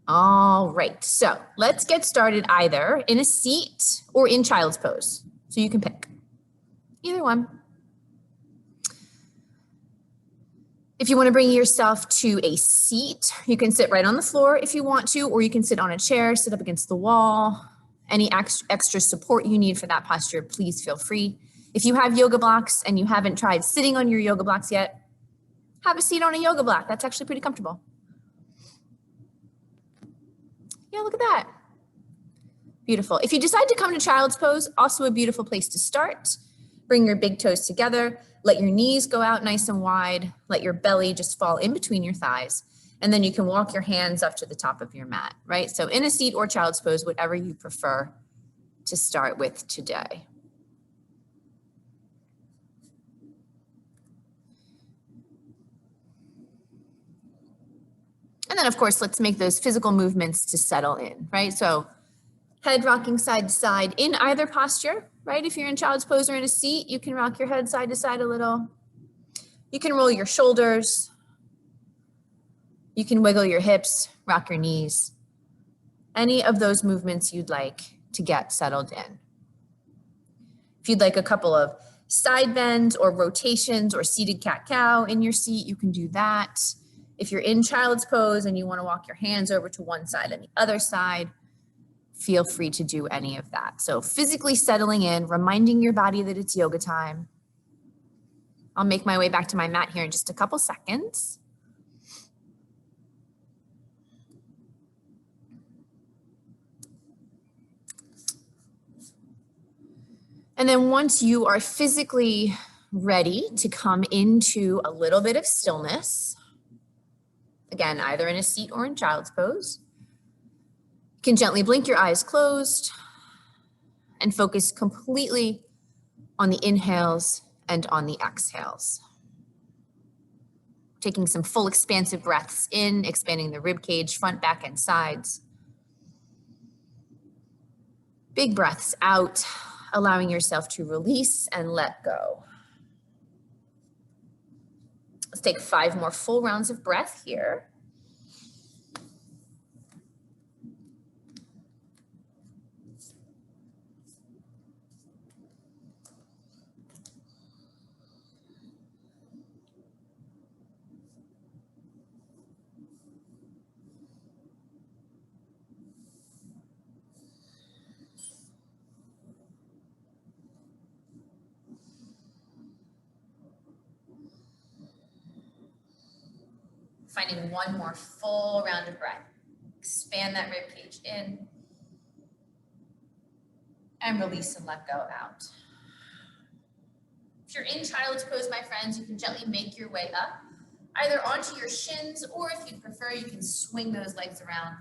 All right, so let's get started either in a seat or in child's pose. So you can pick either one. If you want to bring yourself to a seat, you can sit right on the floor if you want to, or you can sit on a chair, sit up against the wall. Any extra support you need for that posture, please feel free. If you have yoga blocks and you haven't tried sitting on your yoga blocks yet, have a seat on a yoga block. That's actually pretty comfortable. Yeah, look at that. Beautiful. If you decide to come to child's pose, also a beautiful place to start. Bring your big toes together. Let your knees go out nice and wide. Let your belly just fall in between your thighs. And then you can walk your hands up to the top of your mat, right? So in a seat or child's pose, whatever you prefer to start with today. And then, of course, let's make those physical movements to settle in, right? So head rocking side to side in either posture, right? If you're in child's pose or in a seat, you can rock your head side to side a little. You can roll your shoulders. You can wiggle your hips, rock your knees. Any of those movements you'd like to get settled in. If you'd like a couple of side bends or rotations or seated cat-cow in your seat, you can do that. If you're in child's pose and you want to walk your hands over to one side and the other side, feel free to do any of that. So physically settling in, reminding your body that it's yoga time. I'll make my way back to my mat here in just a couple seconds. And then once you are physically ready to come into a little bit of stillness, again, either in a seat or in child's pose, you can gently blink your eyes closed and focus completely on the inhales and on the exhales. Taking some full expansive breaths in, expanding the rib cage, front, back, and sides. Big breaths out, allowing yourself to release and let go. Let's take 5 more full rounds of breath here. Finding one more full round of breath. Expand that rib cage in and release and let go out. If you're in child's pose, my friends, you can gently make your way up, either onto your shins, or if you prefer, you can swing those legs around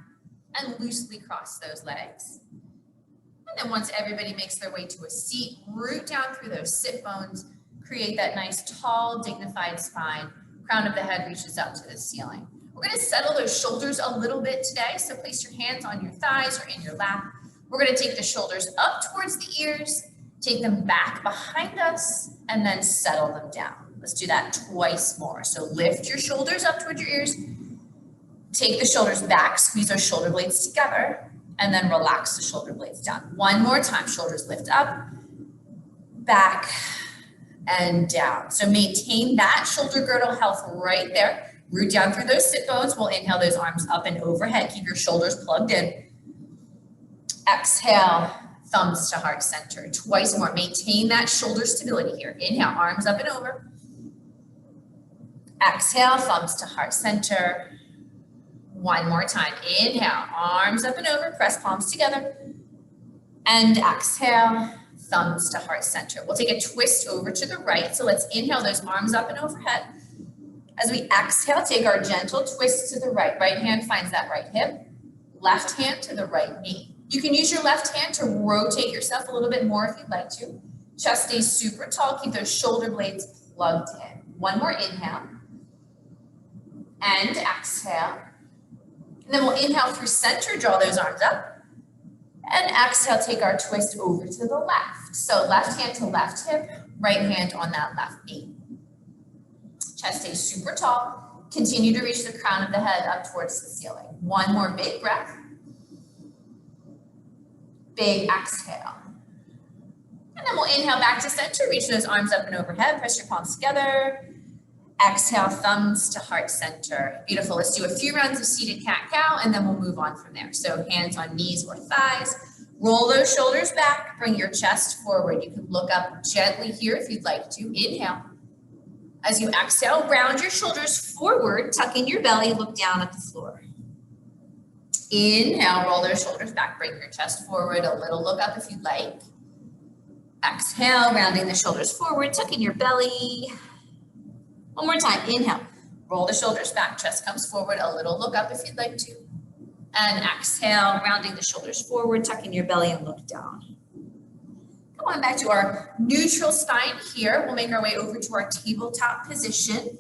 and loosely cross those legs. And then once everybody makes their way to a seat, root down through those sit bones, create that nice, tall, dignified spine. Crown of the head reaches up to the ceiling. We're going to settle those shoulders a little bit today. So place your hands on your thighs or in your lap. We're going to take the shoulders up towards the ears, take them back behind us, and then settle them down. Let's do that twice more. So lift your shoulders up towards your ears, take the shoulders back, squeeze those shoulder blades together, and then relax the shoulder blades down. One more time, shoulders lift up, back, and down. So maintain that shoulder girdle health right there. Root down through those sit bones. We'll inhale those arms up and overhead. Keep your shoulders plugged in. Exhale, thumbs to heart center. Twice more. Maintain that shoulder stability here. Inhale, arms up and over. Exhale, thumbs to heart center. One more time. Inhale, arms up and over. Press palms together. And exhale, thumbs to heart center. We'll take a twist over to the right. So let's inhale those arms up and overhead. As we exhale, take our gentle twist to the right. Right hand finds that right hip. Left hand to the right knee. You can use your left hand to rotate yourself a little bit more if you'd like to. Chest stays super tall. Keep those shoulder blades plugged in. One more inhale. And exhale. And then we'll inhale through center, draw those arms up. And exhale, take our twist over to the left. So left hand to left hip, right hand on that left knee. Chest stays super tall. Continue to reach the crown of the head up towards the ceiling. One more big breath. Big exhale. And then we'll inhale back to center, reach those arms up and overhead, press your palms together. Exhale, thumbs to heart center. Beautiful. Let's do a few rounds of seated cat-cow, and then we'll move on from there. So hands on knees or thighs. Roll those shoulders back. Bring your chest forward. You can look up gently here if you'd like to. Inhale. As you exhale, round your shoulders forward, tuck in your belly, look down at the floor. Inhale, roll those shoulders back, bring your chest forward, a little look up if you'd like. Exhale, rounding the shoulders forward, tuck in your belly. One more time, inhale, roll the shoulders back, chest comes forward, a little look up if you'd like to. And exhale, rounding the shoulders forward, tuck in your belly and look down. Come on back to our neutral spine here. We'll make our way over to our tabletop position,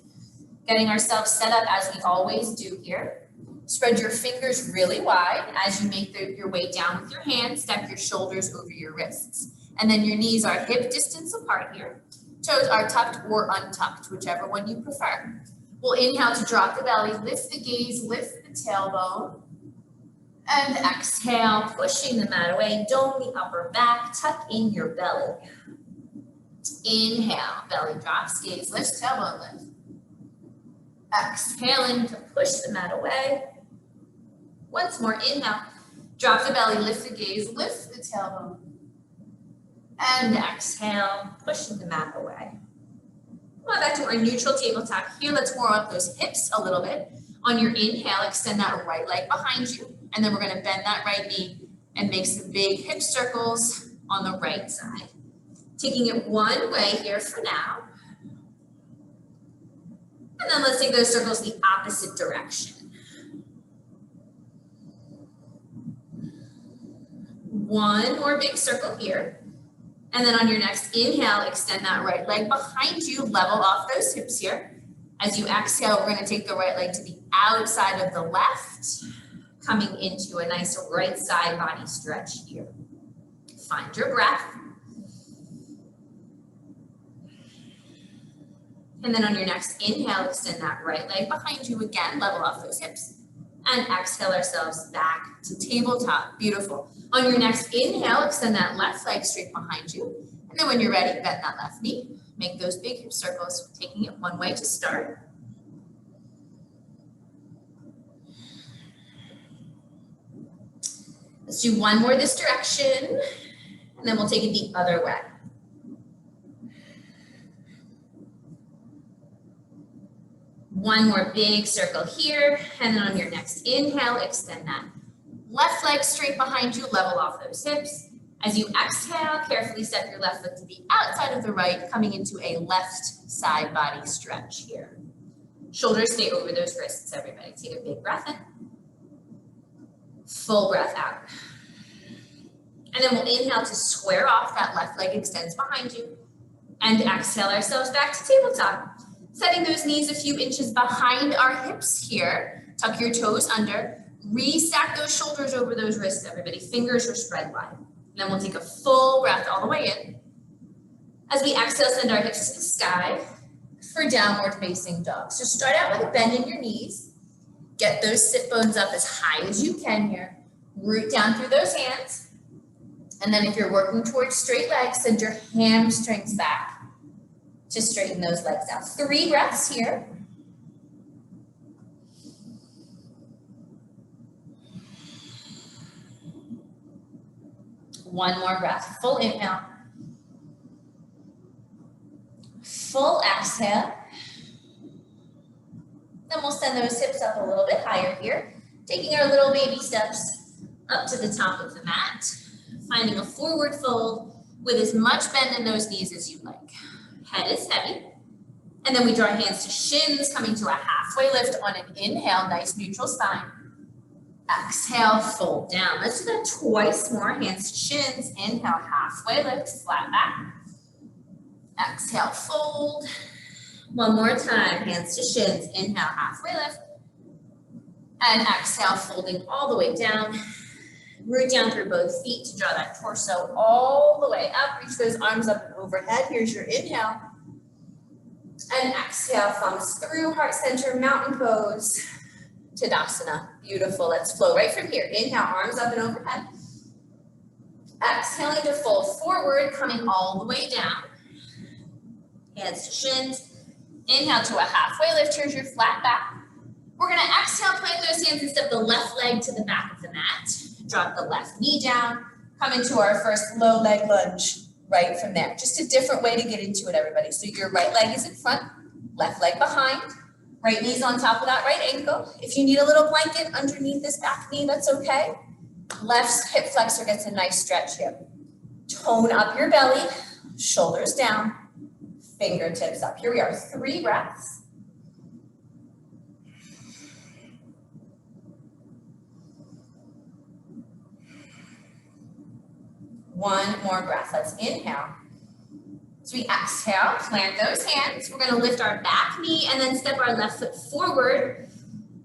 getting ourselves set up as we always do here. Spread your fingers really wide as you make your way down with your hands. Step your shoulders over your wrists. And then your knees are hip distance apart here. Toes are tucked or untucked, whichever one you prefer. We'll inhale to drop the belly, lift the gaze, lift the tailbone. And exhale, pushing the mat away, dome the upper back, tuck in your belly. Inhale, belly drops, gaze lifts, tailbone lift. Exhaling to push the mat away. Once more, inhale, drop the belly, lift the gaze, lift the tailbone. And exhale, pushing the mat away. Come on back to our neutral tabletop here. Let's warm up those hips a little bit. On your inhale, extend that right leg behind you. And then we're going to bend that right knee and make some big hip circles on the right side. Taking it one way here for now. And then let's take those circles the opposite direction. One more big circle here. And then on your next inhale, extend that right leg behind you, level off those hips here. As you exhale, we're going to take the right leg to the outside of the left, coming into a nice right side body stretch here. Find your breath. And then on your next inhale, extend that right leg behind you again, level off those hips. And exhale ourselves back to tabletop. Beautiful. On your next inhale, extend that left leg straight behind you. And then when you're ready, bend that left knee. Make those big hip circles, taking it one way to start. Let's do one more this direction, and then we'll take it the other way. One more big circle here, and then on your next inhale, extend that left leg straight behind you, level off those hips. As you exhale, carefully step your left foot to the outside of the right, coming into a left side body stretch here. Shoulders stay over those wrists, everybody. Take a big breath in. Full breath out. And then we'll inhale to square off. That left leg extends behind you. And exhale ourselves back to tabletop. Setting those knees a few inches behind our hips here. Tuck your toes under. Restack those shoulders over those wrists, everybody. Fingers are spread wide. And then we'll take a full breath all the way in. As we exhale, send our hips to the sky for downward facing dog. So start out with a bend in your knees. Get those sit bones up as high as you can here. Root down through those hands. And then if you're working towards straight legs, send your hamstrings back to straighten those legs out. 3 breaths here. One more breath, full inhale. Full exhale. Then we'll send those hips up a little bit higher here, taking our little baby steps up to the top of the mat, finding a forward fold with as much bend in those knees as you like. Head is heavy. And then we draw hands to shins, coming to a halfway lift on an inhale, nice neutral spine. Exhale, fold down. Let's do that twice more. Hands to shins. Inhale, halfway lift, flat back. Exhale, fold. One more time. Hands to shins. Inhale, halfway lift. And exhale, folding all the way down. Root down through both feet to draw that torso all the way up. Reach those arms up and overhead. Here's your inhale. And exhale, thumbs through, heart center, mountain pose, Tadasana. Beautiful. Let's flow right from here. Inhale, arms up and overhead. Exhaling to fold forward, coming all the way down. Hands to shins. Inhale to a halfway lift. Here's your flat back. We're going to exhale, plant those hands and step the left leg to the back of the mat. Drop the left knee down. Come into our first low leg lunge right from there. Just a different way to get into it, everybody. So your right leg is in front, left leg behind. Right knee's on top of that right ankle. If you need a little blanket underneath this back knee, that's okay. Left hip flexor gets a nice stretch here. Tone up your belly, shoulders down, fingertips up. Here we are, 3 breaths. One more breath. Let's inhale. As we exhale, plant those hands. We're going to lift our back knee and then step our left foot forward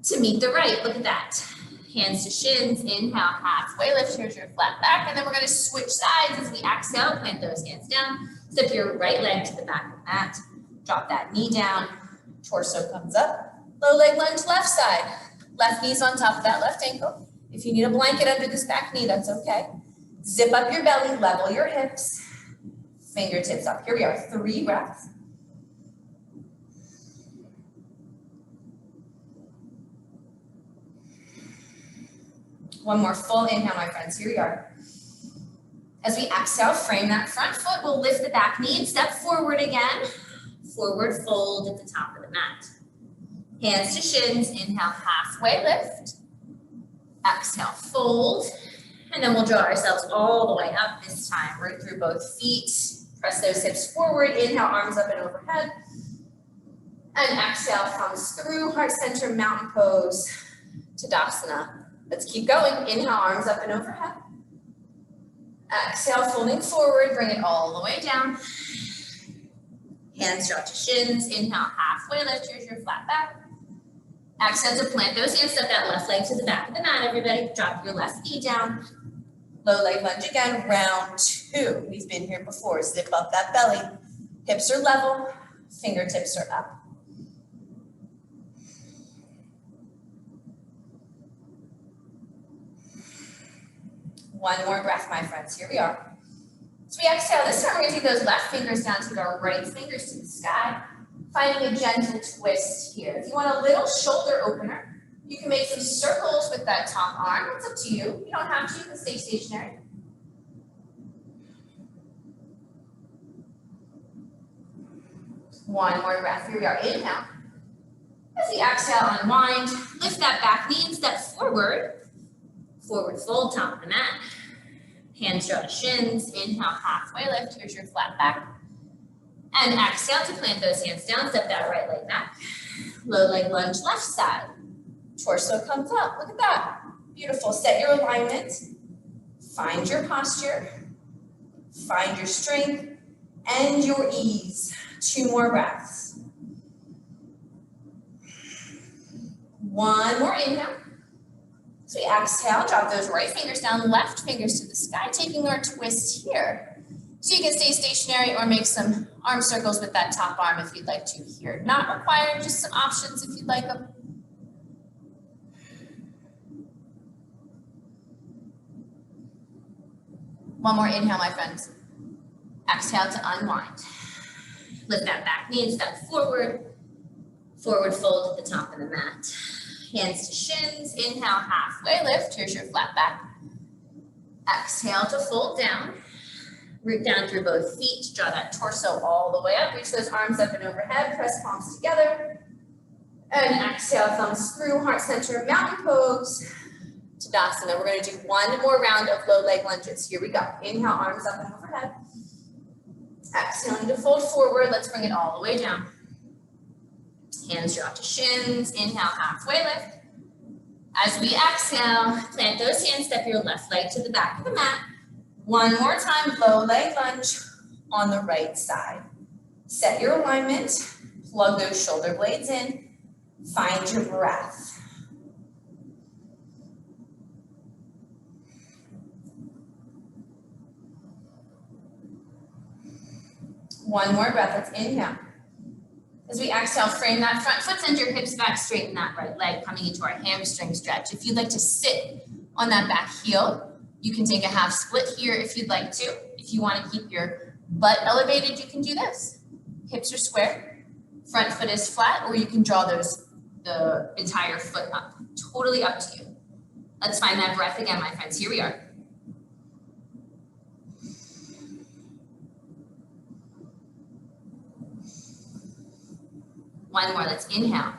to meet the right. Look at that. Hands to shins. Inhale, halfway lift. Here's your flat back. And then we're going to switch sides as we exhale. Plant those hands down. Step your right leg to the back of the mat. Drop that knee down. Torso comes up. Low leg lunge, left side. Left knee's on top of that left ankle. If you need a blanket under this back knee, that's okay. Zip up your belly, level your hips. Fingertips up. Here we are, 3 breaths. One more full inhale, my friends. Here we are. As we exhale, frame that front foot. We'll lift the back knee and step forward again. Forward fold at the top of the mat. Hands to shins. Inhale, halfway lift. Exhale, fold. And then we'll draw ourselves all the way up this time, right through both feet. Press those hips forward. Inhale, arms up and overhead. And exhale, thumbs through, heart center, mountain pose, Tadasana. Let's keep going. Inhale, arms up and overhead. Exhale, folding forward, bring it all the way down. Hands drop to shins. Inhale, halfway lift. Here's your flat back. Exhale to plant those hands. Step that left leg to the back of the mat, everybody. Drop your left knee down. Low leg lunge again, round 2. We've been here before. Zip up that belly. Hips are level, fingertips are up. One more breath, my friends. Here we are. As we exhale, this time we're going to take those left fingers down, take our right fingers to the sky, finding a gentle twist here. If you want a little shoulder opener, you can make some circles with that top arm. It's up to you. You don't have to. You can stay stationary. One more breath. Here we are. Inhale. As we exhale, unwind. Lift that back knee and step forward. Forward fold, top of the mat. Hands draw to shins. Inhale, halfway lift. Here's your flat back. And exhale to plant those hands down. Step that right leg back. Low leg lunge, left side. Torso comes up. Look at that. Beautiful. Set your alignment. Find your posture. Find your strength and your ease. 2 more breaths. One more inhale. So we exhale, drop those right fingers down, left fingers to the sky, taking our twist here. So you can stay stationary or make some arm circles with that top arm if you'd like to here. Not required, just some options if you'd like them. One more inhale, my friends. Exhale to unwind. Lift that back knee and step forward. Forward fold at the top of the mat. Hands to shins. Inhale, halfway lift. Here's your flat back. Exhale to fold down. Root down through both feet. Draw that torso all the way up. Reach those arms up and overhead. Press palms together. And exhale, thumbs through, heart center, mountain pose. Tadasana. We're going to do one more round of low leg lunges. Here we go. Inhale, arms up and overhead. Exhaling to fold forward. Let's bring it all the way down. Hands drop to shins. Inhale, halfway lift. As we exhale, plant those hands. Step your left leg to the back of the mat. One more time, low leg lunge on the right side. Set your alignment. Plug those shoulder blades in. Find your breath. One more breath. Let's inhale. As we exhale, frame that front foot, send your hips back, straighten that right leg, coming into our hamstring stretch. If you'd like to sit on that back heel, you can take a half split here if you'd like to. If you want to keep your butt elevated, you can do this. Hips are square, front foot is flat, or you can draw the entire foot up. Totally up to you. Let's find that breath again, my friends. Here we are. One more, let's inhale.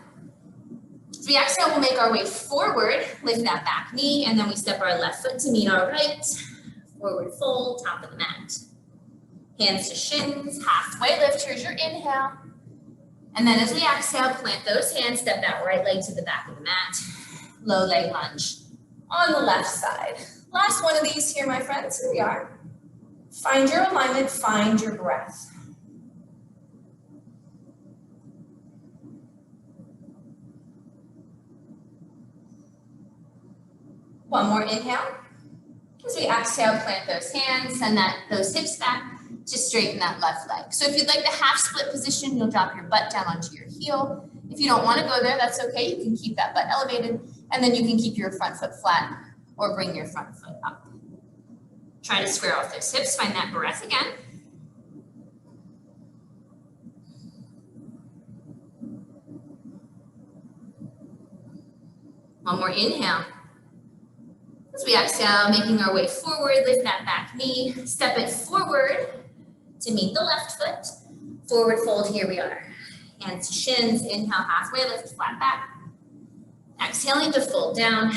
As we exhale, we'll make our way forward, lift that back knee, and then we step our left foot to meet our right. Forward fold, top of the mat. Hands to shins, halfway lift, here's your inhale. And then as we exhale, plant those hands, step that right leg to the back of the mat. Low leg lunge on the left side. Last one of these here, my friends, here we are. Find your alignment, find your breath. One more inhale. As we exhale, plant those hands, send those hips back to straighten that left leg. So if you'd like the half split position, you'll drop your butt down onto your heel. If you don't want to go there, that's okay. You can keep that butt elevated, and then you can keep your front foot flat or bring your front foot up. Try to square off those hips, find that breath again. One more inhale. As we exhale, making our way forward, lift that back knee, step it forward to meet the left foot. Forward fold, here we are. Hands to shins, inhale, halfway lift, flat back. Exhaling to fold down.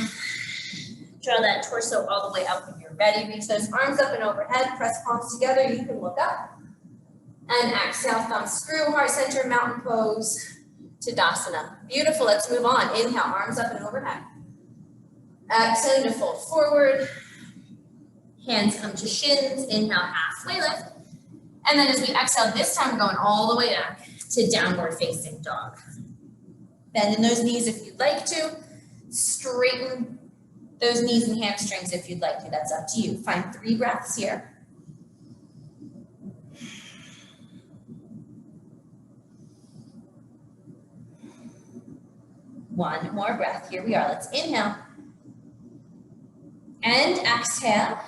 Draw that torso all the way up when you're ready. Reach those arms up and overhead, press palms together, you can look up. And exhale, thumb screw, heart center, mountain pose, Tadasana. Beautiful, let's move on. Inhale, arms up and overhead. Exhaling to fold forward. Hands come to shins, inhale, halfway lift. And then as we exhale, this time we're going all the way up to downward facing dog. Bend in those knees if you'd like to. Straighten those knees and hamstrings if you'd like to. That's up to you. Find 3 breaths here. One more breath. Here we are. Let's inhale. And exhale.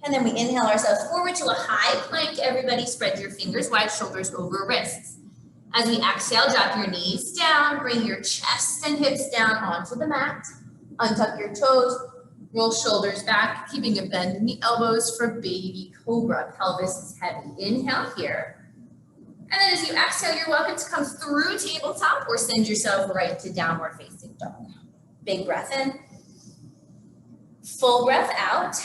And then we inhale ourselves forward to a high plank. Everybody spread your fingers wide, shoulders over wrists. As we exhale, drop your knees down, bring your chest and hips down onto the mat. Untuck your toes, roll shoulders back, keeping a bend in the elbows for baby cobra. Pelvis is heavy. Inhale here. And then as you exhale, you're welcome to come through tabletop or send yourself right to downward facing dog. Big breath in. Full breath out.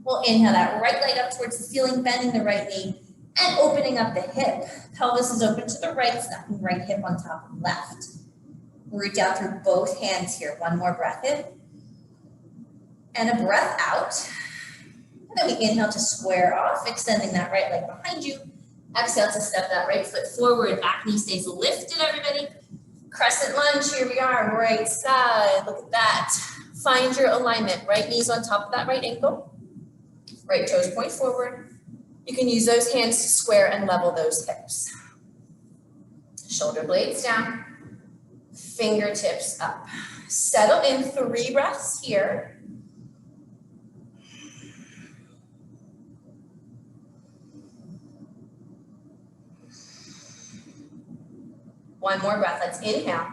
We'll inhale that right leg up towards the ceiling, bending the right knee and opening up the hip. Pelvis is open to the right, snapping right hip on top of left. Root down through both hands here. One more breath in. And a breath out. And then we inhale to square off, extending that right leg behind you. Exhale to step that right foot forward. Back knee stays lifted, everybody. Crescent lunge, here we are, right side. Look at that. Find your alignment. Right knee's on top of that right ankle. Right toes point forward. You can use those hands to square and level those hips. Shoulder blades down. Fingertips up. Settle in, 3 breaths here. One more breath, let's inhale.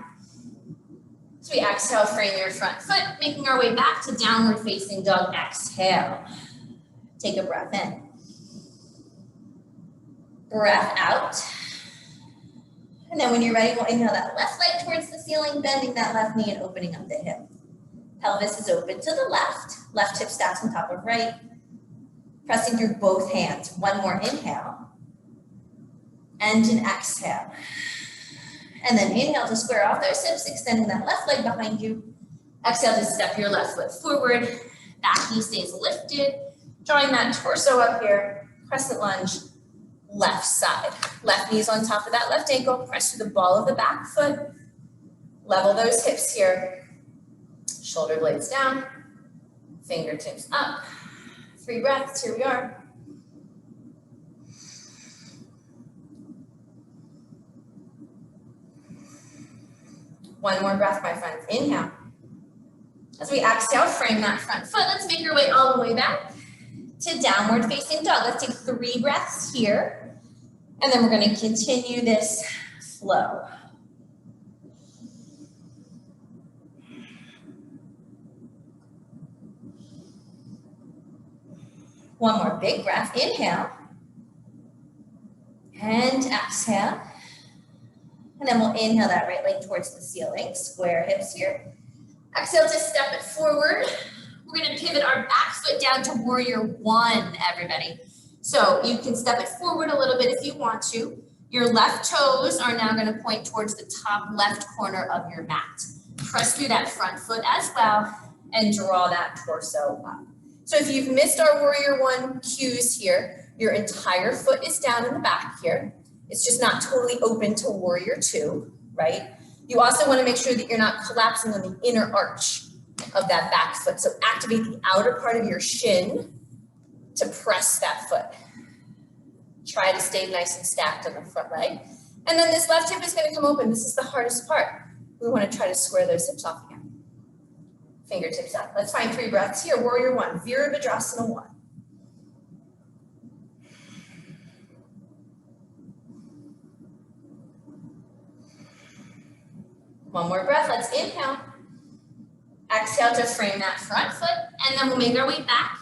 As we exhale, frame your front foot, making our way back to downward facing dog. Exhale. Take a breath in. Breath out. And then when you're ready, we'll inhale that left leg towards the ceiling, bending that left knee and opening up the hip. Pelvis is open to the left. Left hip stacks on top of right. Pressing through both hands. One more inhale. And an exhale. And then inhale to square off those hips, extending that left leg behind you. Exhale to step your left foot forward. Back knee stays lifted. Drawing that torso up here. Crescent lunge. Left side. Left knee's on top of that left ankle. Press through the ball of the back foot. Level those hips here. Shoulder blades down. Fingertips up. 3 breaths. Here we are. One more breath, my friends. Inhale. As we exhale, frame that front foot. Let's make our way all the way back to downward facing dog. Let's take 3 breaths here. And then we're going to continue this flow. One more big breath. Inhale. And exhale. And then we'll inhale that right leg towards the ceiling. Square hips here. Exhale to step it forward. We're going to pivot our back foot down to warrior 1, everybody. So you can step it forward a little bit if you want to. Your left toes are now going to point towards the top left corner of your mat. Press through that front foot as well and draw that torso up. So if you've missed our warrior 1 cues here, your entire foot is down in the back here. It's just not totally open to warrior 2, right? You also want to make sure that you're not collapsing on the inner arch of that back foot. So activate the outer part of your shin to press that foot. Try to stay nice and stacked on the front leg. And then this left hip is going to come open. This is the hardest part. We want to try to square those hips off again. Fingertips up. Let's find 3 breaths here. Warrior 1, Virabhadrasana 1. One more breath. Let's inhale. Exhale to frame that front foot, and then we'll make our way back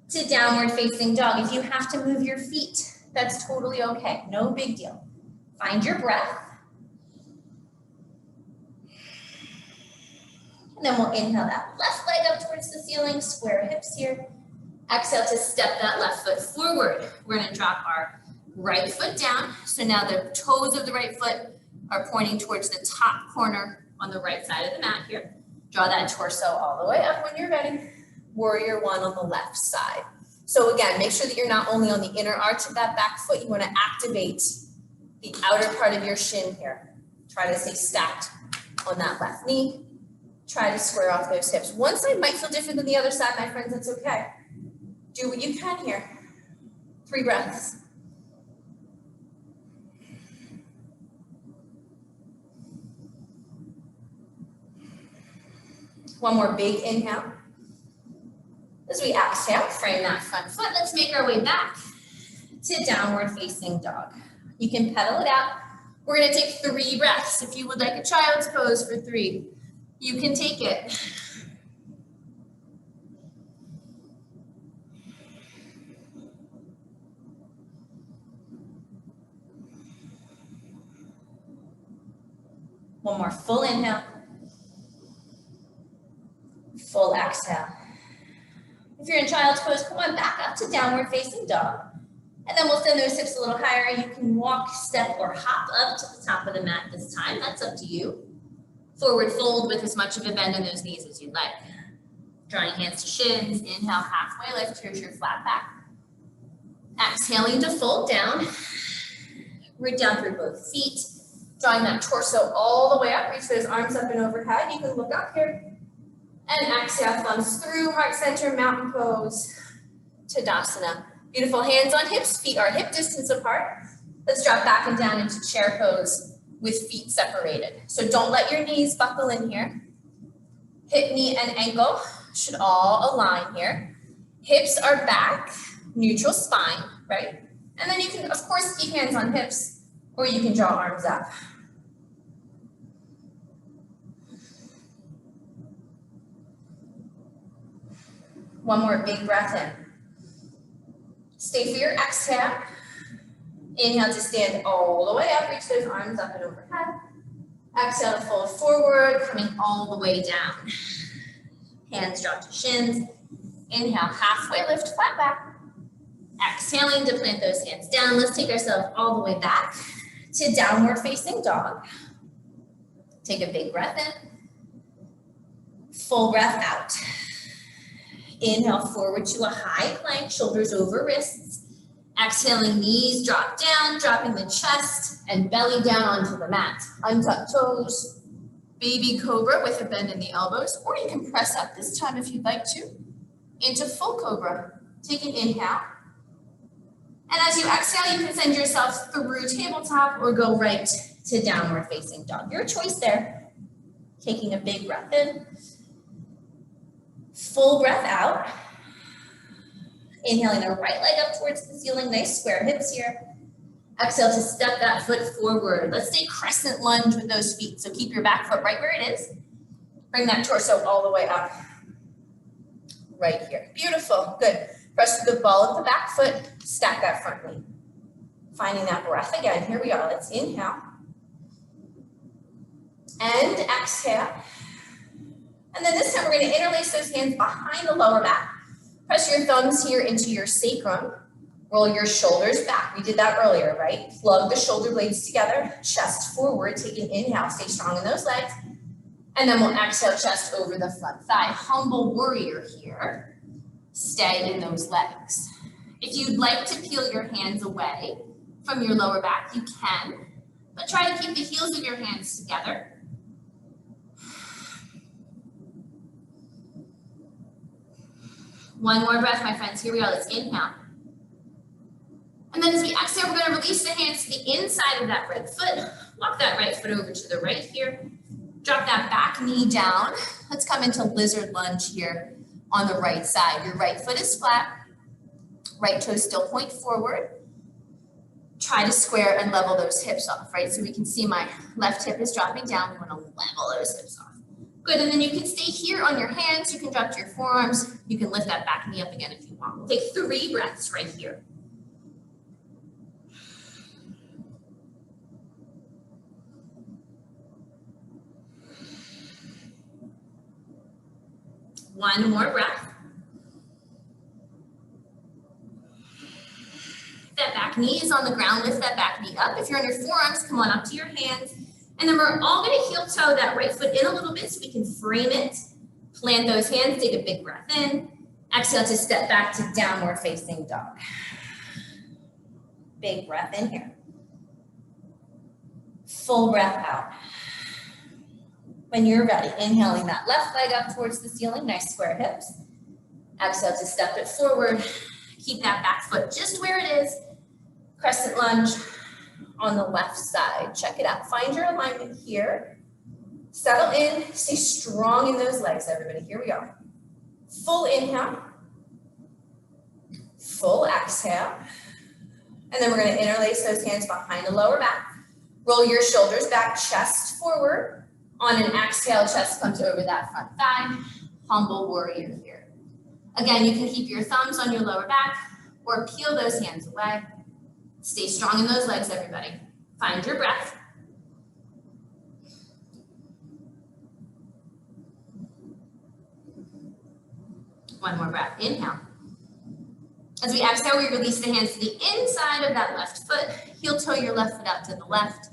to downward facing dog. If you have to move your feet, that's totally okay. No big deal. Find your breath. And then we'll inhale that left leg up towards the ceiling, square hips here. Exhale to step that left foot forward. We're going to drop our right foot down. So now the toes of the right foot are pointing towards the top corner on the right side of the mat here. Draw that torso all the way up when you're ready. Warrior 1 on the left side. So again, make sure that you're not only on the inner arch of that back foot, you want to activate the outer part of your shin here. Try to stay stacked on that left knee. Try to square off those hips. One side might feel different than the other side, my friends, that's okay. Do what you can here. 3 breaths. One more big inhale. As we exhale, frame that front foot. Let's make our way back to downward facing dog. You can pedal it out. We're going to take 3 breaths. If you would like a child's pose for 3, you can take it. One more full inhale. Full exhale. If you're in child's pose, come on back up to downward facing dog. And then we'll send those hips a little higher. You can walk, step, or hop up to the top of the mat this time. That's up to you. Forward fold with as much of a bend in those knees as you'd like. Drawing hands to shins. Inhale, halfway lift. Here's your flat back. Exhaling to fold down. Root down through both feet. Drawing that torso all the way up. Reach those arms up and overhead. You can look up here. And exhale, thumbs through, heart center, mountain pose, Tadasana. Beautiful, hands on hips, feet are hip distance apart. Let's drop back and down into chair pose with feet separated. So don't let your knees buckle in here. Hip, knee, and ankle should all align here. Hips are back, neutral spine, right? And then you can, of course, keep hands on hips, or you can draw arms up. One more big breath in. Stay for your exhale. Inhale to stand all the way up. Reach those arms up and overhead. Exhale to fold forward, coming all the way down. Hands drop to shins. Inhale, halfway lift, flat back. Exhaling to plant those hands down. Let's take ourselves all the way back to downward facing dog. Take a big breath in. Full breath out. Inhale forward to a high plank, shoulders over wrists. Exhaling, knees drop down, dropping the chest and belly down onto the mat. Untuck toes, baby cobra with a bend in the elbows, or you can press up this time if you'd like to, into full cobra. Take an inhale. And as you exhale, you can send yourself through tabletop or go right to downward facing dog. Your choice there. Taking a big breath in. Full breath out. Inhaling the right leg up towards the ceiling, nice square hips here. Exhale to step that foot forward. Let's stay crescent lunge with those feet. So keep your back foot right where it is. Bring that torso all the way up. Right here. Beautiful. Good. Press through the ball of the back foot. Stack that front knee. Finding that breath again. Here we are. Let's inhale. And exhale. And then this time we're going to interlace those hands behind the lower back. Press your thumbs here into your sacrum. Roll your shoulders back. We did that earlier, right? Plug the shoulder blades together, chest forward. Take an inhale. Stay strong in those legs. And then we'll exhale, chest over the front thigh. Humble warrior here. Stay in those legs. If you'd like to peel your hands away from your lower back, you can. But try to keep the heels of your hands together. One more breath, my friends. Here we go. Let's inhale. And then as we exhale, we're going to release the hands to the inside of that right foot. Walk that right foot over to the right here. Drop that back knee down. Let's come into lizard lunge here on the right side. Your right foot is flat. Right toe still point forward. Try to square and level those hips off, right? So we can see my left hip is dropping down. We want to level those hips off. Good, and then you can stay here on your hands. You can drop to your forearms. You can lift that back knee up again if you want. We'll take 3 breaths right here. One more breath. That back knee is on the ground. Lift that back knee up. If you're on your forearms, come on up to your hands. And then we're all going to heel toe that right foot in a little bit so we can frame it. Plant those hands. Take a big breath in. Exhale to step back to downward facing dog. Big breath in here. Full breath out. When you're ready, inhaling that left leg up towards the ceiling, nice square hips. Exhale to step it forward. Keep that back foot just where it is. Crescent lunge on the left side. Check it out. Find your alignment here. Settle in. Stay strong in those legs, everybody. Here we go. Full inhale. Full exhale. And then we're going to interlace those hands behind the lower back. Roll your shoulders back, chest forward. On an exhale, chest comes over that front thigh. Humble warrior here. Again, you can keep your thumbs on your lower back or peel those hands away. Stay strong in those legs, everybody. Find your breath. One more breath. Inhale. As we exhale, we release the hands to the inside of that left foot. Heel toe your left foot out to the left.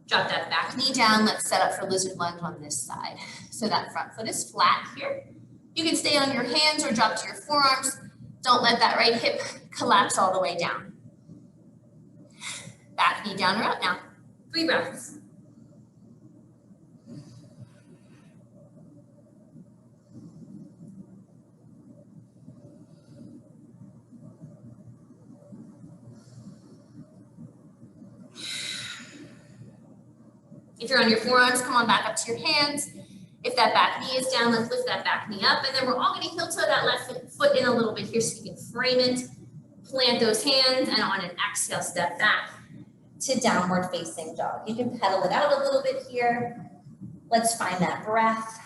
Drop that back knee down. Let's set up for lizard lunge on this side. So that front foot is flat here. You can stay on your hands or drop to your forearms. Don't let that right hip collapse all the way down. Back knee down or up now. 3 breaths. If you're on your forearms, come on back up to your hands. If that back knee is down, let's lift that back knee up. And then we're all going to heel toe that left foot in a little bit here so you can frame it. Plant those hands, and on an exhale, step back to downward facing dog. You can pedal it out a little bit here. Let's find that breath.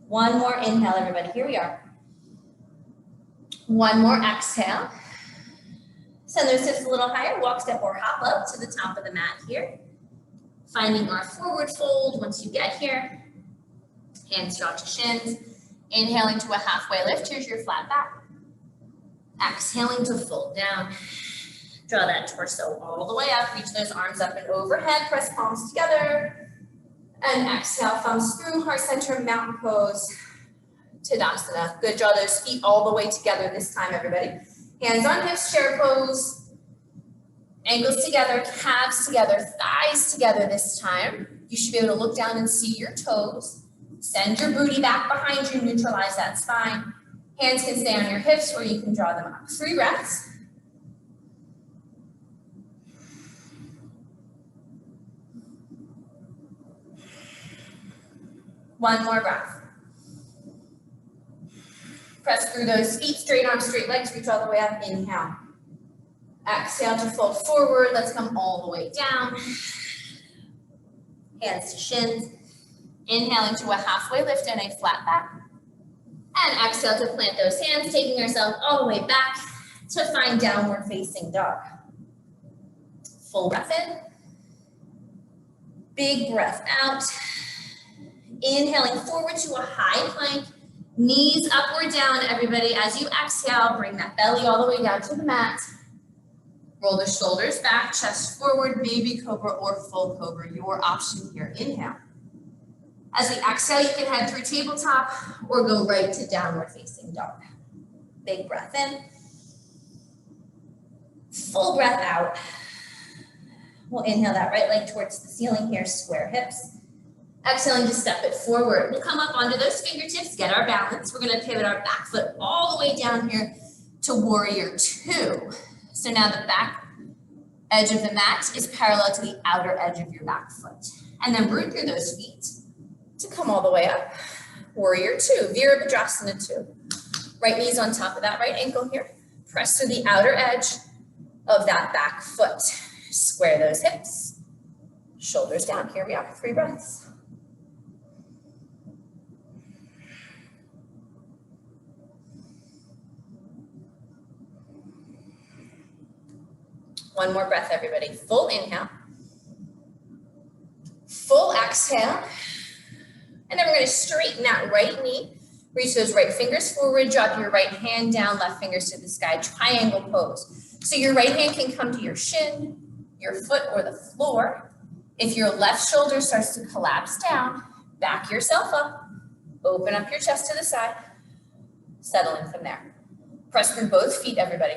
One more inhale, everybody. Here we are. One more exhale. Send those hips a little higher. Walk, step, or hop up to the top of the mat here. Finding our forward fold once you get here. Hands draw to shins. Inhaling to a halfway lift. Here's your flat back. Exhaling to fold down. Draw that torso all the way up. Reach those arms up and overhead. Press palms together. And exhale, thumbs through, heart center, mountain pose. Tadasana. Good. Draw those feet all the way together this time, everybody. Hands on hips, chair pose. Ankles together, calves together, thighs together this time. You should be able to look down and see your toes. Send your booty back behind you, neutralize that spine. Hands can stay on your hips or you can draw them up. 3 breaths. One more breath. Press through those feet, straight arms, straight legs, reach all the way up, inhale. Exhale to fold forward, let's come all the way down. Hands to shins. Inhaling to a halfway lift and a flat back. And exhale to plant those hands, taking ourselves all the way back to find downward facing dog. Full breath in. Big breath out. Inhaling forward to a high plank. Knees up or down, everybody. As you exhale, bring that belly all the way down to the mat. Roll the shoulders back, chest forward, baby cobra or full cobra, your option here. Inhale. As we exhale, you can head through tabletop or go right to downward facing dog. Big breath in. Full breath out. We'll inhale that right leg towards the ceiling here, square hips. Exhaling to step it forward. We'll come up onto those fingertips, get our balance. We're gonna pivot our back foot all the way down here to warrior 2. So now the back edge of the mat is parallel to the outer edge of your back foot. And then root through those feet to come all the way up. Warrior 2, Virabhadrasana 2. Right knee's on top of that right ankle here. Press to the outer edge of that back foot. Square those hips. Shoulders down. Here we are, 3 breaths. One more breath, everybody. Full inhale. Full exhale. And then we're going to straighten that right knee. Reach those right fingers forward. Drop your right hand down, left fingers to the sky. Triangle pose. So your right hand can come to your shin, your foot, or the floor. If your left shoulder starts to collapse down, back yourself up. Open up your chest to the side. Settle in from there. Press through both feet, everybody.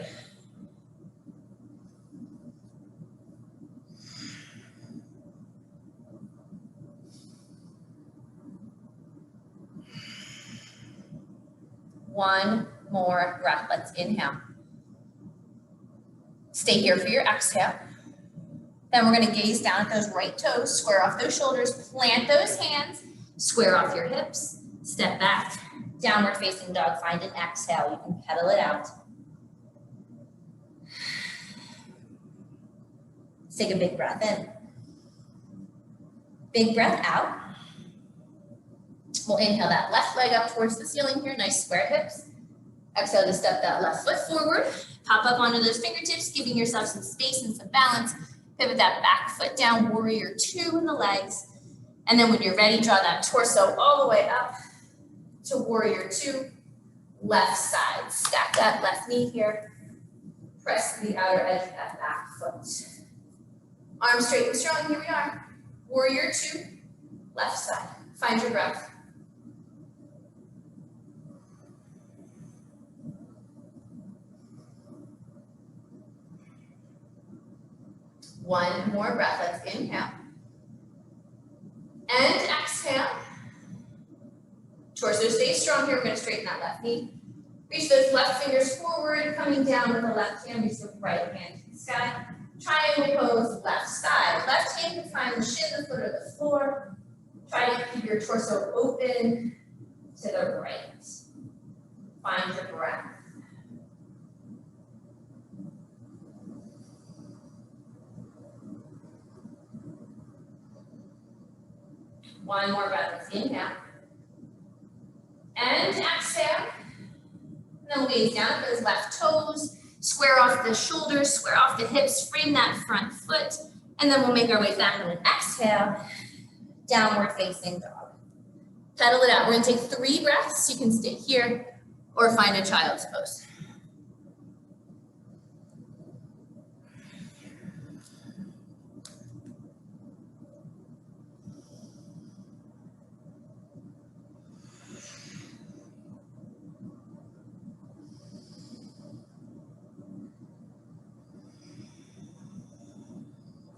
One more breath. Let's inhale. Stay here for your exhale. Then we're going to gaze down at those right toes, square off those shoulders, plant those hands, square off your hips, step back, downward facing dog. Find an exhale. You can pedal it out. Let's take a big breath in. Big breath out. We'll inhale that left leg up towards the ceiling here, nice square hips. Exhale to step that left foot forward. Pop up onto those fingertips, giving yourself some space and some balance. Pivot that back foot down, warrior 2 in the legs. And then when you're ready, draw that torso all the way up to warrior 2, left side. Stack that left knee here. Press to the outer edge of that back foot. Arms straight and strong, here we are. Warrior 2, left side. Find your breath. One more breath. Let's inhale. And exhale. Torso stays strong here. We're going to straighten that left knee. Reach those left fingers forward, coming down with the left hand. Reach the right hand to the sky. Triangle pose, left side. Left hand can find the shin, the foot, or the floor. Try to keep your torso open to the right. Find your breath. One more breath. Let's inhale. And exhale. And then we'll gaze down at those left toes. Square off the shoulders, square off the hips, frame that front foot. And then we'll make our way back on an exhale. Downward facing dog. Pedal it out. We're going to take 3 breaths. You can stay here or find a child's pose.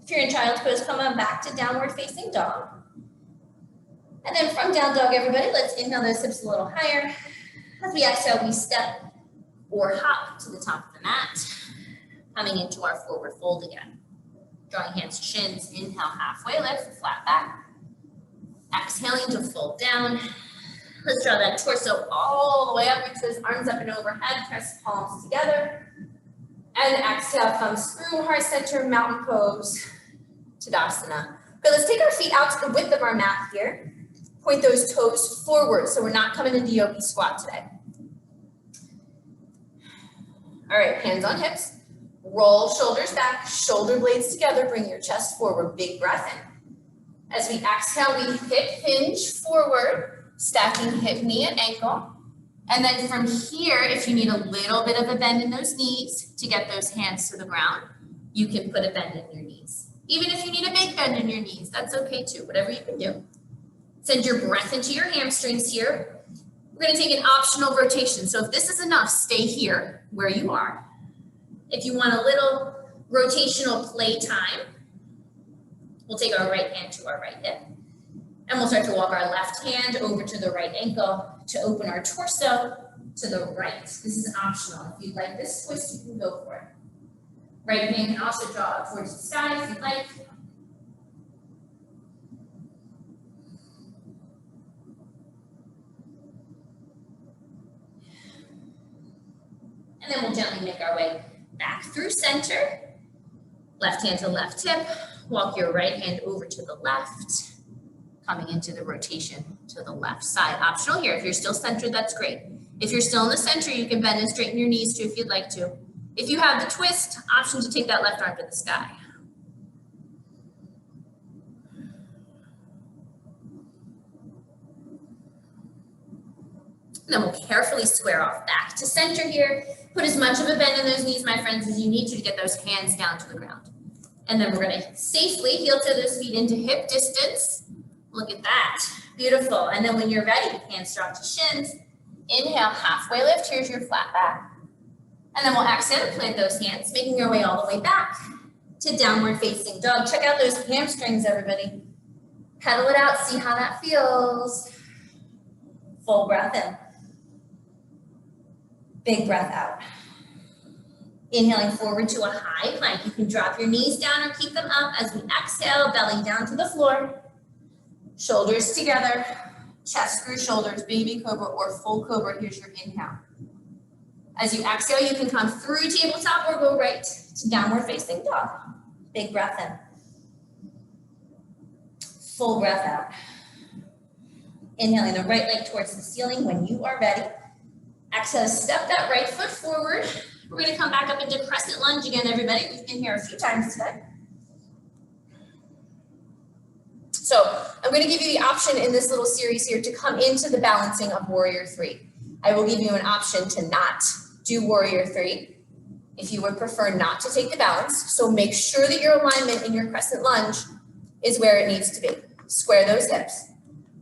If you're in child's pose, come on back to downward facing dog. And then from down dog, everybody, let's inhale those hips a little higher. As we exhale, we step or hop to the top of the mat, coming into our forward fold again. Drawing hands to shins, inhale, halfway lift, flat back. Exhaling to fold down. Let's draw that torso all the way up, reach those arms up and overhead, press palms together. And exhale, comes through heart center, mountain pose, Tadasana. Okay, let's take our feet out to the width of our mat here. Point those toes forward, so we're not coming into yogi squat today. All right, hands on hips. Roll shoulders back, shoulder blades together, bring your chest forward, big breath in. As we exhale, we hip hinge forward, stacking hip, knee, and ankle. And then from here, if you need a little bit of a bend in those knees to get those hands to the ground, you can put a bend in your knees. Even if you need a big bend in your knees, that's okay too, whatever you can do. Send your breath into your hamstrings here. We're gonna take an optional rotation. So if this is enough, stay here where you are. If you want a little rotational play time, we'll take our right hand to our right hip. And we'll start to walk our left hand over to the right ankle to open our torso to the right. This is optional. If you'd like this twist, you can go for it. Right hand can also draw up towards the sky if you'd like. And then we'll gently make our way back through center. Left hand to left hip. Walk your right hand over to the left. Coming into the rotation to the left side. Optional here. If you're still centered, that's great. If you're still in the center, you can bend and straighten your knees too if you'd like to. If you have the twist, option to take that left arm to the sky. And then we'll carefully square off back to center here. Put as much of a bend in those knees, my friends, as you need to get those hands down to the ground. And then we're gonna safely heel to those feet into hip distance. Look at that, beautiful. And then when you're ready, hands drop to shins. Inhale, halfway lift, here's your flat back. And then we'll exhale to plant those hands, making your way all the way back to downward facing dog. Check out those hamstrings, everybody. Pedal it out, see how that feels. Full breath in. Big breath out. Inhaling forward to a high plank. You can drop your knees down or keep them up as we exhale, belly down to the floor. Shoulders together, chest through shoulders, baby cobra or full cobra. Here's your inhale. As you exhale, you can come through tabletop or go right to downward facing dog. Big breath in. Full breath out. Inhaling the right leg towards the ceiling when you are ready. Exhale, step that right foot forward. We're gonna come back up into crescent lunge again, everybody. We've been here a few times today. So I'm going to give you the option in this little series here to come into the balancing of Warrior 3. I will give you an option to not do Warrior 3 if you would prefer not to take the balance. So make sure that your alignment in your crescent lunge is where it needs to be. Square those hips,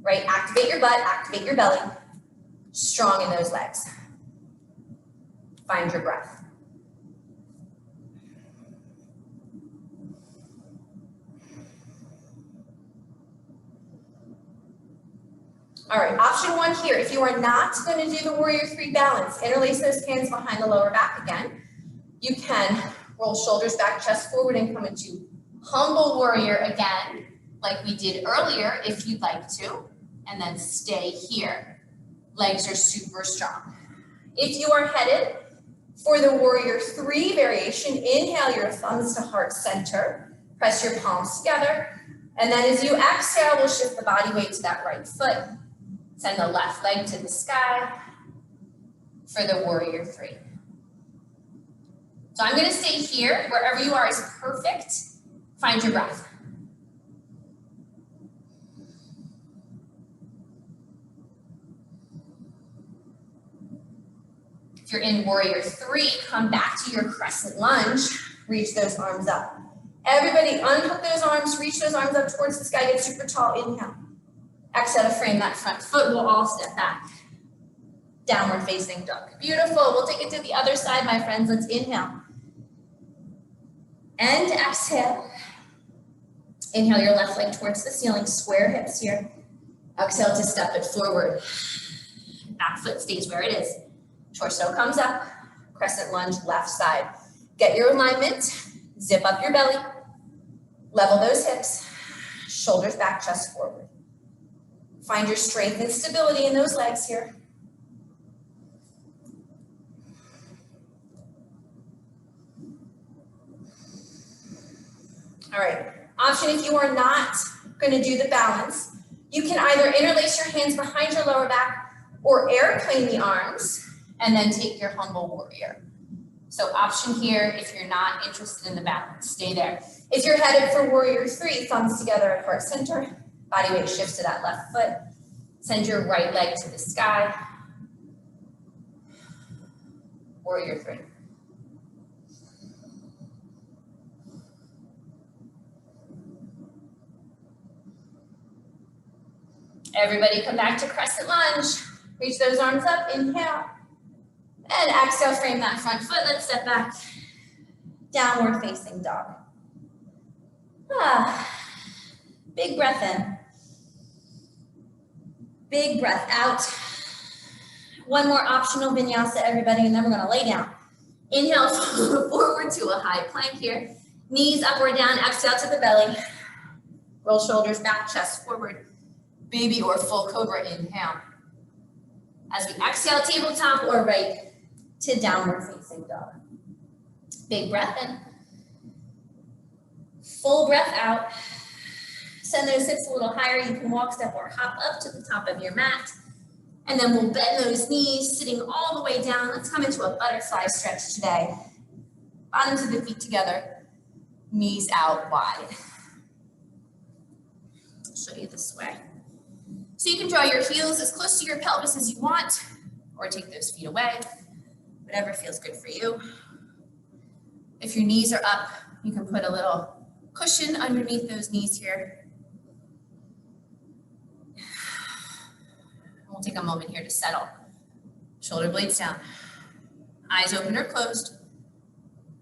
right? Activate your butt, activate your belly. Strong in those legs. Find your breath. All right, option one here. If you are not going to do the Warrior 3 balance, interlace those hands behind the lower back again. You can roll shoulders back, chest forward, and come into humble warrior again, like we did earlier, if you'd like to, and then stay here. Legs are super strong. If you are headed for the Warrior 3 variation, inhale your thumbs to heart center, press your palms together, and then as you exhale, we'll shift the body weight to that right foot. Send the left leg to the sky for the Warrior 3. So I'm going to stay here. Wherever you are is perfect. Find your breath. If you're in Warrior 3, come back to your crescent lunge. Reach those arms up. Everybody unhook those arms, reach those arms up towards the sky, get super tall, inhale. Exhale to frame that front foot. We'll all step back. Downward facing dog. Beautiful. We'll take it to the other side, my friends. Let's inhale. And exhale. Inhale your left leg towards the ceiling. Square hips here. Exhale to step it forward. Back foot stays where it is. Torso comes up, crescent lunge, left side. Get your alignment, zip up your belly, level those hips, shoulders back, chest forward. Find your strength and stability in those legs here. All right, option if you are not going to do the balance, you can either interlace your hands behind your lower back or airplane the arms and then take your humble warrior. So option here, if you're not interested in the balance, stay there. If you're headed for warrior 3, thumbs together at heart center, body weight shifts to that left foot, send your right leg to the sky, warrior 3. Everybody come back to crescent lunge. Reach those arms up, inhale. And exhale, frame that front foot. Let's step back. Downward facing dog. Big breath in. Big breath out. One more optional vinyasa, everybody, and then we're gonna lay down. Inhale forward to a high plank here. Knees up or down, exhale to the belly. Roll shoulders back, chest forward. Baby or full cobra, inhale. As we exhale, tabletop or right to downward facing dog. Big breath in. Full breath out. Send those hips a little higher. You can walk, step, or hop up to the top of your mat. And then we'll bend those knees, sitting all the way down. Let's come into a butterfly stretch today. Bottoms of the feet together, knees out wide. I'll show you this way. So you can draw your heels as close to your pelvis as you want, or take those feet away, whatever feels good for you. If your knees are up, you can put a little cushion underneath those knees here. We'll take a moment here to settle. Shoulder blades down, eyes open or closed.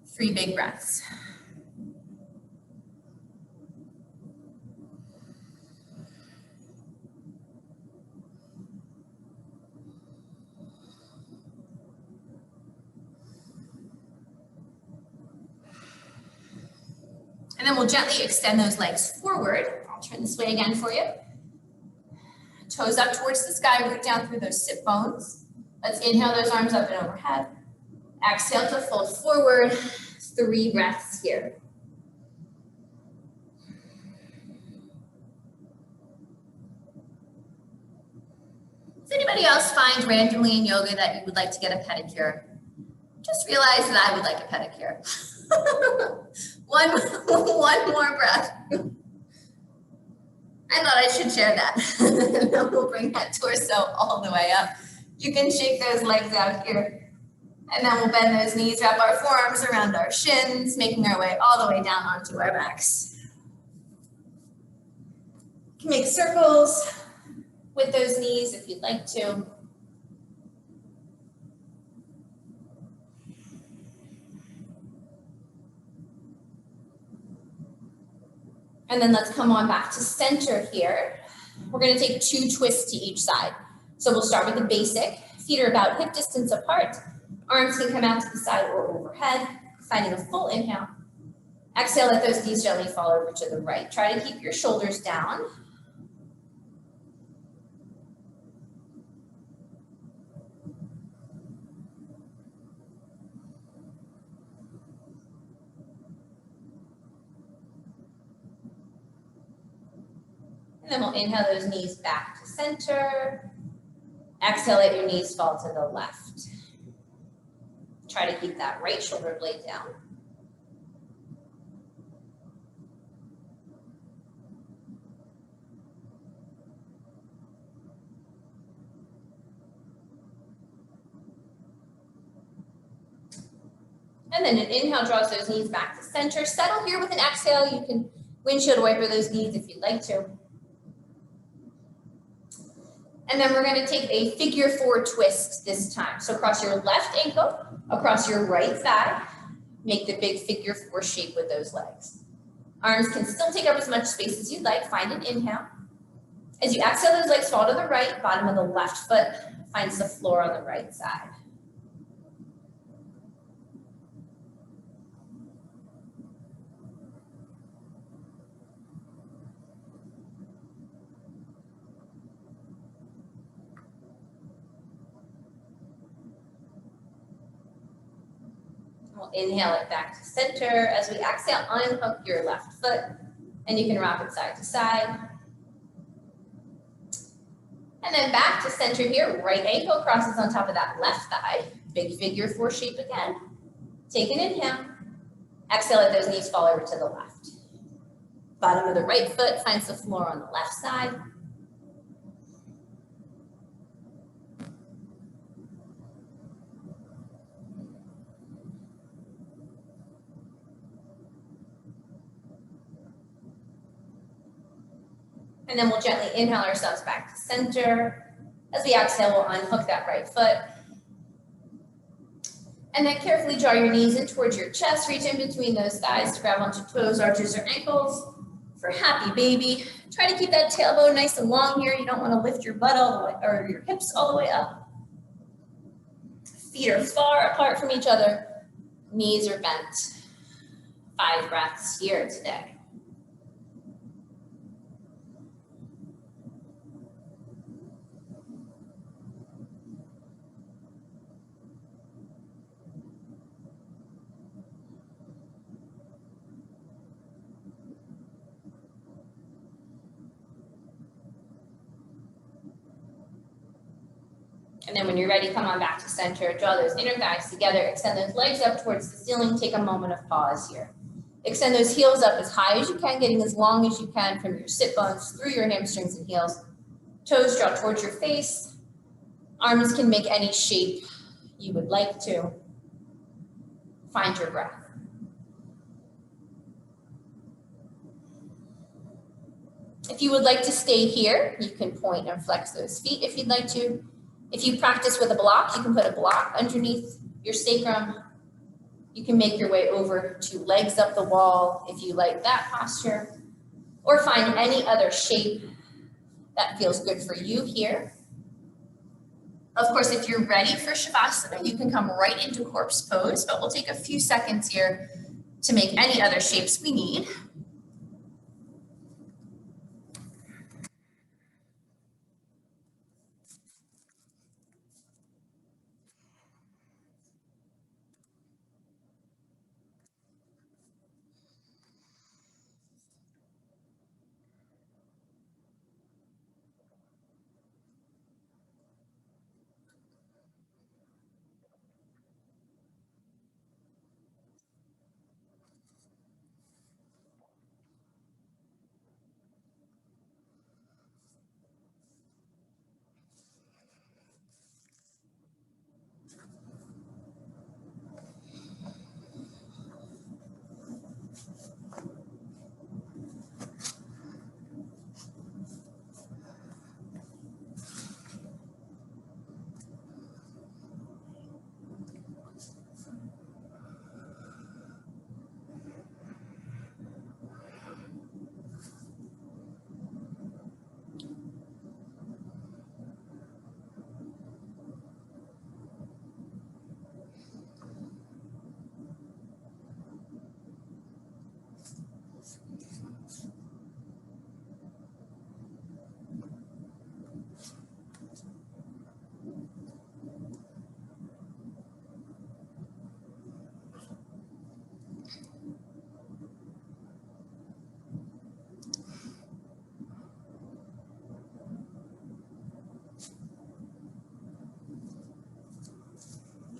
3 big breaths. And then we'll gently extend those legs forward. I'll turn this way again for you. Toes up towards the sky, root down through those sit bones. Let's inhale those arms up and overhead. Exhale to fold forward. 3 breaths here. Does anybody else find randomly in yoga that you would like to get a pedicure? Just realize that I would like a pedicure. One more breath. I thought I should share that. And then we'll bring that torso all the way up. You can shake those legs out here. And then we'll bend those knees, wrap our forearms around our shins, making our way all the way down onto our backs. You can make circles with those knees if you'd like to. And then let's come on back to center here. We're going to take 2 twists to each side. So we'll start with the basic. Feet are about hip distance apart. Arms can come out to the side or overhead, finding a full inhale. Exhale, let those knees gently fall over to the right. Try to keep your shoulders down. And then we'll inhale those knees back to center. Exhale, let your knees fall to the left. Try to keep that right shoulder blade down. And then an inhale draws those knees back to center. Settle here with an exhale. You can windshield wiper those knees if you'd like to. And then we're going to take a figure 4 twist this time. So cross your left ankle, across your right thigh. Make the big figure 4 shape with those legs. Arms can still take up as much space as you'd like. Find an inhale. As you exhale, those legs fall to the right, bottom of the left foot finds the floor on the right side. We'll inhale it back to center. As we exhale, unhook your left foot, and you can rock it side to side. And then back to center here, right ankle crosses on top of that left thigh. Big figure four shape again. Take an inhale. Exhale, let those knees fall over to the left. Bottom of the right foot finds the floor on the left side. And then we'll gently inhale ourselves back to center. As we exhale, we'll unhook that right foot. And then carefully draw your knees in towards your chest. Reach in between those thighs to grab onto toes, arches, or ankles for happy baby. Try to keep that tailbone nice and long here. You don't want to lift your butt all the way, or your hips all the way up. Feet are far apart from each other. Knees are bent. 5 breaths here today. And then when you're ready, come on back to center. Draw those inner thighs together. Extend those legs up towards the ceiling. Take a moment of pause here. Extend those heels up as high as you can, getting as long as you can from your sit bones through your hamstrings and heels. Toes draw towards your face. Arms can make any shape you would like to. Find your breath. If you would like to stay here, you can point and flex those feet if you'd like to. If you practice with a block, you can put a block underneath your sacrum. You can make your way over to legs up the wall if you like that posture, or find any other shape that feels good for you here. Of course, if you're ready for Shavasana, you can come right into corpse pose, but we'll take a few seconds here to make any other shapes we need.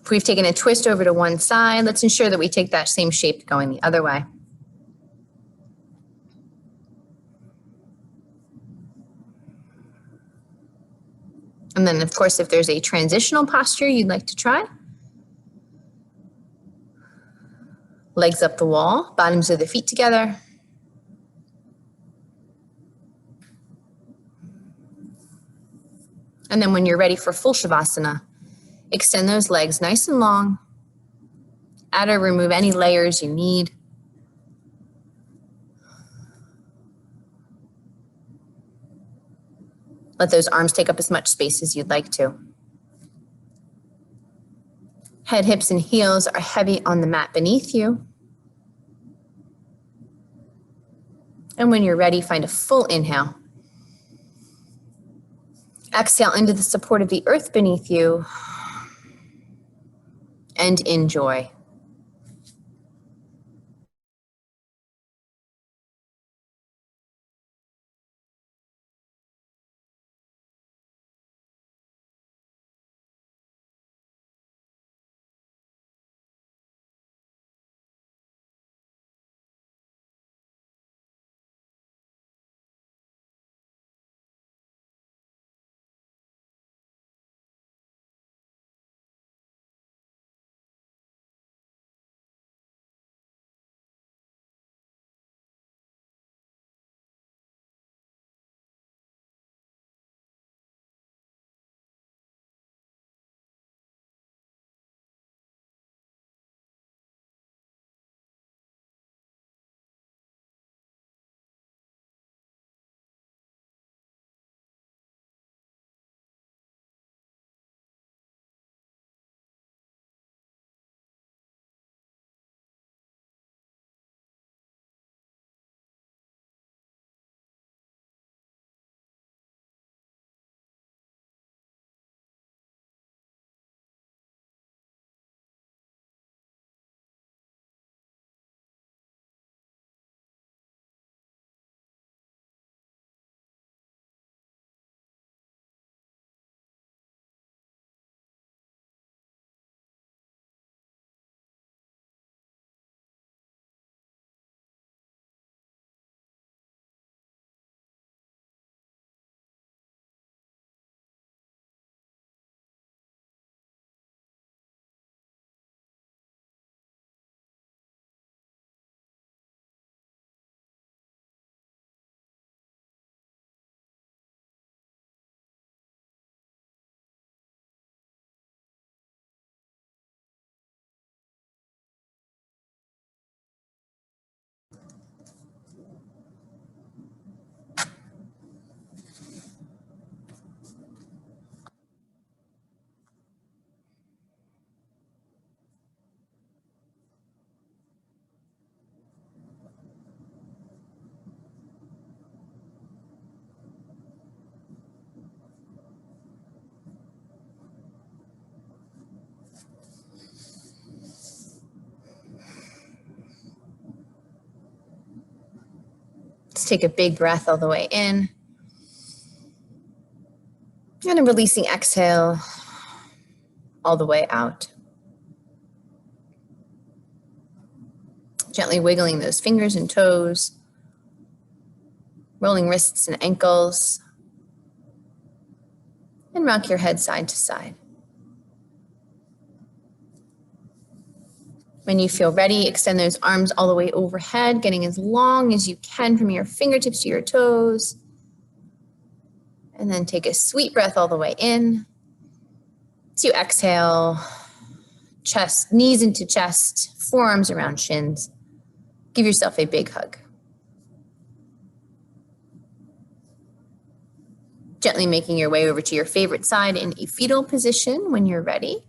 If we've taken a twist over to one side, let's ensure that we take that same shape going the other way. And then, of course, if there's a transitional posture you'd like to try, legs up the wall, bottoms of the feet together. And then when you're ready for full Shavasana, extend those legs nice and long. Add or remove any layers you need. Let those arms take up as much space as you'd like to. Head, hips, and heels are heavy on the mat beneath you. And when you're ready, find a full inhale. Exhale into the support of the earth beneath you. And enjoy. Let's take a big breath all the way in. And a releasing exhale all the way out. Gently wiggling those fingers and toes, rolling wrists and ankles, and rock your head side to side. When you feel ready, extend those arms all the way overhead, getting as long as you can from your fingertips to your toes. And then take a sweet breath all the way in. As you exhale, chest, knees into chest, forearms around shins. Give yourself a big hug. Gently making your way over to your favorite side in a fetal position when you're ready.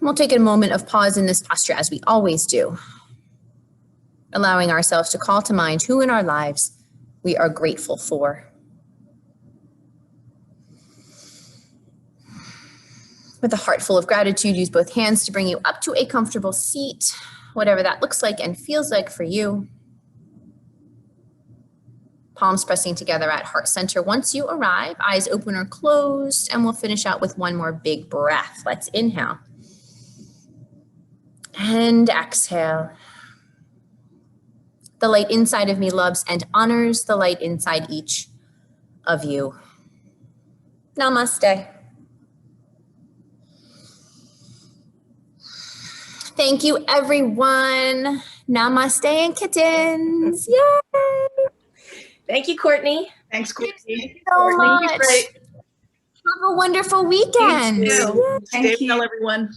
We'll take a moment of pause in this posture as we always do, allowing ourselves to call to mind who in our lives we are grateful for. With a heart full of gratitude, use both hands to bring you up to a comfortable seat, whatever that looks like and feels like for you. Palms pressing together at heart center once you arrive, eyes open or closed, and we'll finish out with one more big breath. Let's inhale. And exhale. The light inside of me loves and honors the light inside each of you. Namaste. Thank you, everyone. Namaste and kittens. Yay! Thank you, Courtney. Thanks, Courtney. Thank you so much. Great. Have a wonderful weekend. You too. Thank Stay you. well, everyone.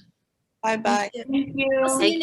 Bye-bye. Thank you. I'll see you